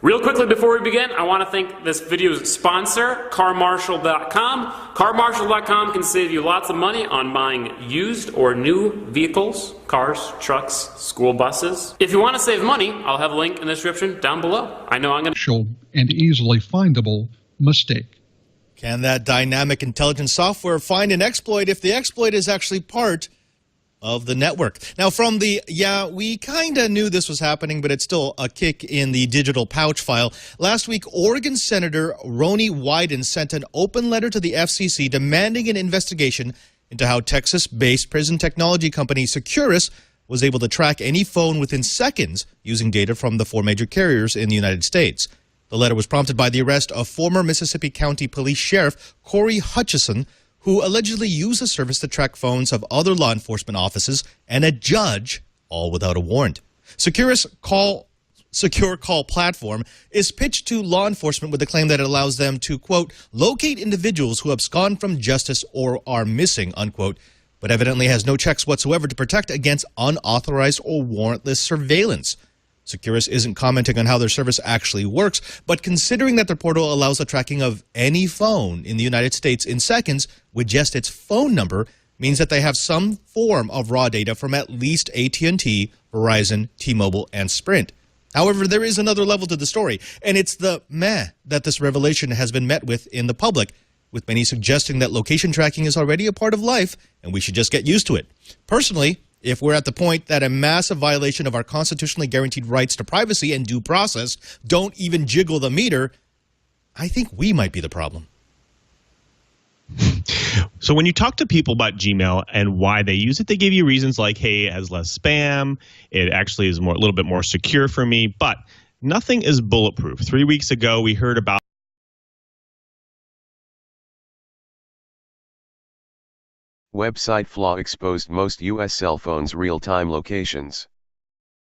Real quickly before we begin, I want to thank this video's sponsor, CarMarshal.com. CarMarshal.com can save you lots of money on buying used or new vehicles, cars, trucks, school buses. If you want to save money, I'll have a link in the description down below. I know I'm going to... And easily findable mistake. Can that dynamic intelligence software find an exploit if the exploit is actually part of the network? Now, from the, we kind of knew this was happening, but it's still a kick in the digital pouch file. Last week, Oregon Senator Ronnie Wyden sent an open letter to the FCC demanding an investigation into how Texas-based prison technology company Securus was able to track any phone within seconds using data from the 4 major carriers in the United States. The letter was prompted by the arrest of former Mississippi County Police Sheriff Corey Hutchison, who allegedly used the service to track phones of other law enforcement officers and a judge, all without a warrant. Secure Call platform is pitched to law enforcement with the claim that it allows them to, quote, locate individuals who abscond from justice or are missing, unquote, but evidently has no checks whatsoever to protect against unauthorized or warrantless surveillance. Securus isn't commenting on how their service actually works, but considering that their portal allows the tracking of any phone in the United States in seconds with just its phone number means that they have some form of raw data from at least AT&T, Verizon, T-Mobile, and Sprint. However, there is another level to the story, and it's the meh that this revelation has been met with in the public, with many suggesting that location tracking is already a part of life and we should just get used to it. Personally, if we're at the point that a massive violation of our constitutionally guaranteed rights to privacy and due process don't even jiggle the meter, I think we might be the problem. So when you talk to people about Gmail and why they use it, they give you reasons like, hey, it has less spam, it actually is a little bit more secure for me, but nothing is bulletproof. 3 weeks ago, we heard about website flaw exposed most U.S. cell phones' real-time locations.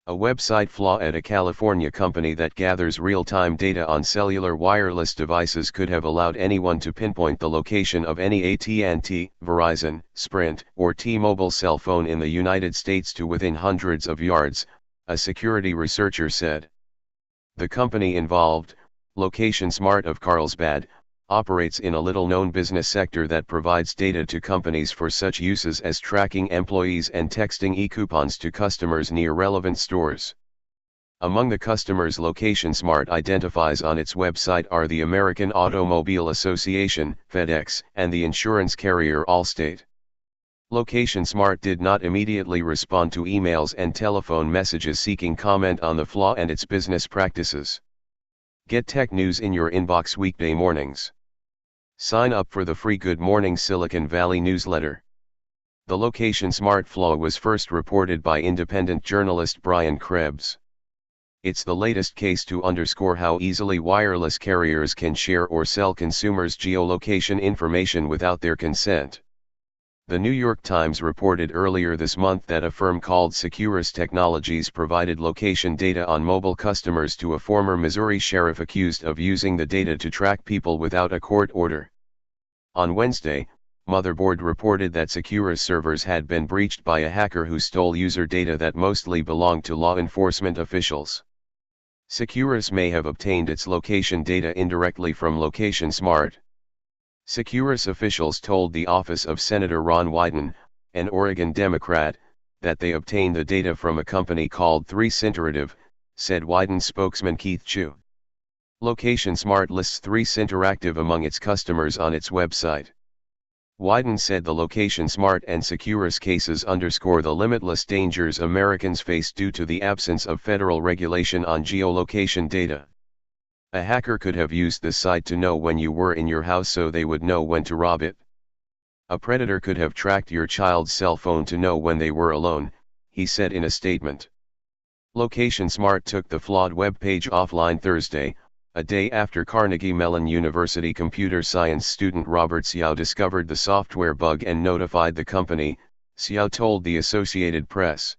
A website flaw at a California company that gathers real-time data on cellular wireless devices could have allowed anyone to pinpoint the location of any AT&T, Verizon, Sprint, or T-Mobile cell phone in the United States to within hundreds of yards, a security researcher said. The company involved, Location Smart of Carlsbad, operates in a little-known business sector that provides data to companies for such uses as tracking employees and texting e-coupons to customers near relevant stores. Among the customers Location Smart identifies on its website are the American Automobile Association, FedEx, and the insurance carrier Allstate. Location Smart did not immediately respond to emails and telephone messages seeking comment on the flaw and its business practices. Get tech news in your inbox weekday mornings. Sign up for the free Good Morning Silicon Valley newsletter. The Location Smart flaw was first reported by independent journalist Brian Krebs. It's the latest case to underscore how easily wireless carriers can share or sell consumers' geolocation information without their consent. The New York Times reported earlier this month that a firm called Securus Technologies provided location data on mobile customers to a former Missouri sheriff accused of using the data to track people without a court order. On Wednesday, Motherboard reported that Securus servers had been breached by a hacker who stole user data that mostly belonged to law enforcement officials. Securus may have obtained its location data indirectly from Location Smart. Securus officials told the office of Senator Ron Wyden, an Oregon Democrat, that they obtained the data from a company called 3S Interactive, said Wyden spokesman Keith Chu. Location Smart lists 3S Interactive among its customers on its website. Wyden said the Location Smart and Securus cases underscore the limitless dangers Americans face due to the absence of federal regulation on geolocation data. A hacker could have used this site to know when you were in your house so they would know when to rob it. A predator could have tracked your child's cell phone to know when they were alone, he said in a statement. Location Smart took the flawed web page offline Thursday, a day after Carnegie Mellon University computer science student Robert Xiao discovered the software bug and notified the company, Xiao told the Associated Press.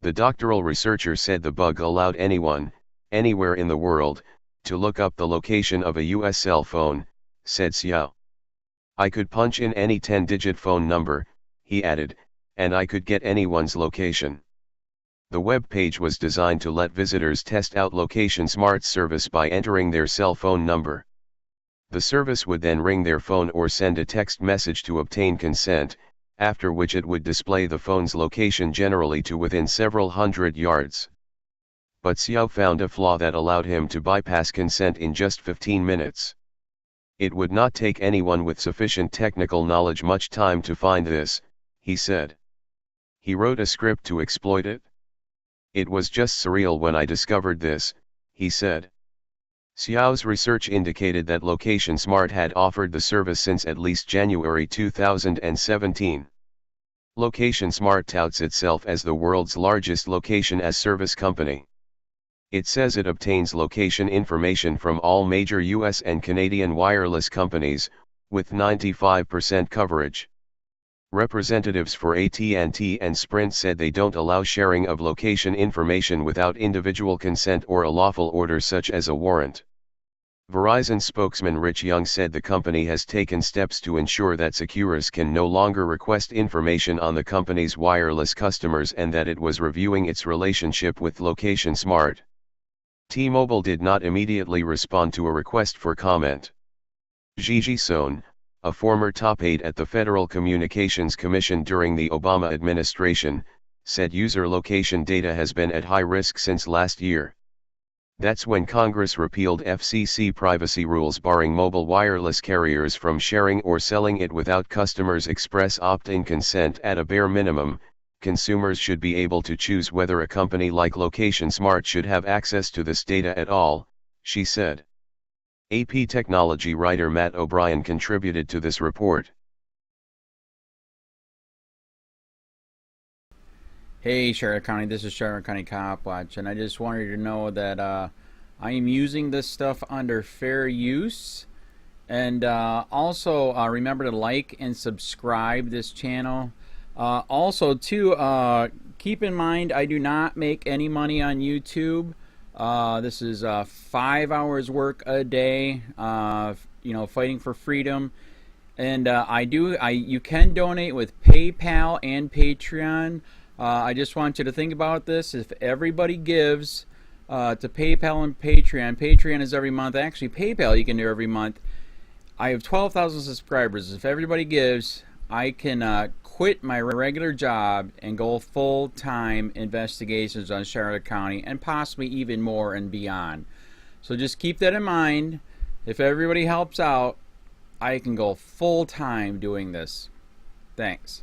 The doctoral researcher said the bug allowed anyone, anywhere in the world, to look up the location of a U.S. cell phone, said Xiao. I could punch in any 10-digit phone number, he added, and I could get anyone's location. The web page was designed to let visitors test out Location Smart's service by entering their cell phone number. The service would then ring their phone or send a text message to obtain consent, after which it would display the phone's location generally to within several hundred yards. But Xiao found a flaw that allowed him to bypass consent in just 15 minutes. It would not take anyone with sufficient technical knowledge much time to find this, he said. He wrote a script to exploit it. It was just surreal when I discovered this, he said. Xiao's research indicated that Location Smart had offered the service since at least January 2017. Location Smart touts itself as the world's largest location-as-service company. It says it obtains location information from all major US and Canadian wireless companies, with 95% coverage. Representatives for AT&T and Sprint said they don't allow sharing of location information without individual consent or a lawful order such as a warrant. Verizon spokesman Rich Young said the company has taken steps to ensure that Securus can no longer request information on the company's wireless customers and that it was reviewing its relationship with Location Smart. T-Mobile did not immediately respond to a request for comment. Gigi Sohn, a former top aide at the Federal Communications Commission during the Obama administration, said user location data has been at high risk since last year. That's when Congress repealed FCC privacy rules barring mobile wireless carriers from sharing or selling it without customers' express opt-in consent. At a bare minimum, consumers should be able to choose whether a company like Location Smart should have access to this data at all, she said. AP technology writer Matt O'Brien contributed to this report. Hey Charlotte County, this is Charlotte County COPWATCH, and I just wanted you to know that I am using this stuff under fair use. And also remember to like and subscribe this channel. Also too, keep in mind I do not make any money on YouTube. This is 5 hours work a day, fighting for freedom. And you can donate with PayPal and Patreon. I just want you to think about this. If everybody gives to PayPal and Patreon is every month. Actually, PayPal you can do every month. I have 12,000 subscribers. If everybody gives, I can quit my regular job and go full-time investigations on Charlotte County and possibly even more and beyond. So just keep that in mind. If everybody helps out, I can go full-time doing this. Thanks.